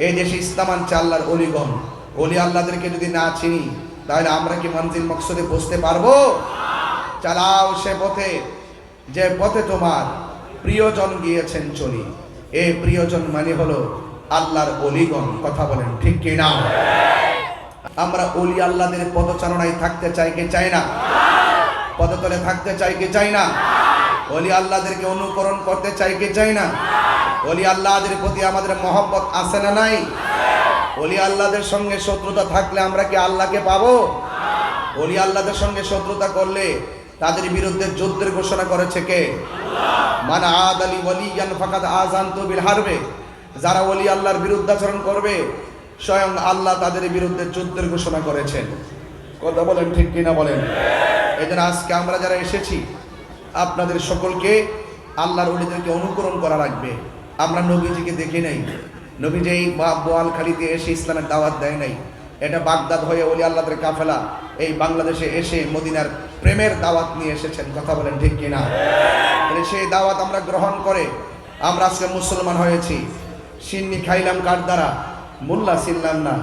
এই দেশে ইসলাম আনছে আল্লাহর অলিগণ। অলি আল্লাহদেরকে যদি না চিনি তাহলে আমরা কি মঞ্জিল মকসদে পৌঁছতে পারবো? চালাও সে পথে যে পথে তোমার প্রিয়জন গিয়েছেন চলি। এই প্রিয়জন মানে হলো আল্লাহর অলিগণ। কথা বলেন ঠিক কি না? আমরা অলি আল্লাহদের পদচারণায় থাকতে চাই কি চাই না? পদতলে থাকতে চাই কি চাই না? অলি আল্লাহদেরকে অনুকরণ করতে চাই কি চাই না? অলি আল্লাহদের প্রতি আমাদের মহব্বত আছে না নাই? অলি আল্লাহদের সঙ্গে শত্রুতা থাকলে আমরা কি আল্লাহকে পাবো? অলি আল্লাহদের সঙ্গে শত্রুতা করলে তাদের বিরুদ্ধে যুদ্ধের ঘোষণা করেছে কে? মান আদালি ওয়ালিয়ান ফাকাদ আযানতু বিল হারবে। যারা ওলি আল্লাহর বিরুদ্ধাচরণ করবে স্বয়ং আল্লাহ তাদের বিরুদ্ধে যুদ্ধের ঘোষণা করেছেন। কথা বলেন ঠিক কিনা বলেন? এজন্য আজকে আমরা যারা এসেছি আপনাদের সকলকে আল্লাহর ওলিদেরকে অনুকরণ করা লাগবে। আমরা নবীজিকে দেখি নাই, নবীজি এই বোয়ালখালীতে এসে ইসলামের দাওয়াত দেয় নাই। এটা বাগদাদ হয়ে ওলি আল্লাহদের কাফেলা এই বাংলাদেশে এসে মদিনার প্রেমের দাওয়াত নিয়ে এসেছেন। কথা বলেন ঠিক কিনা? সেই দাওয়াত আমরা গ্রহণ করে আমরা আজকে মুসলমান হয়েছি। সিন্নি খাইলাম কার দ্বারা? মোল্লা ছিলাম না।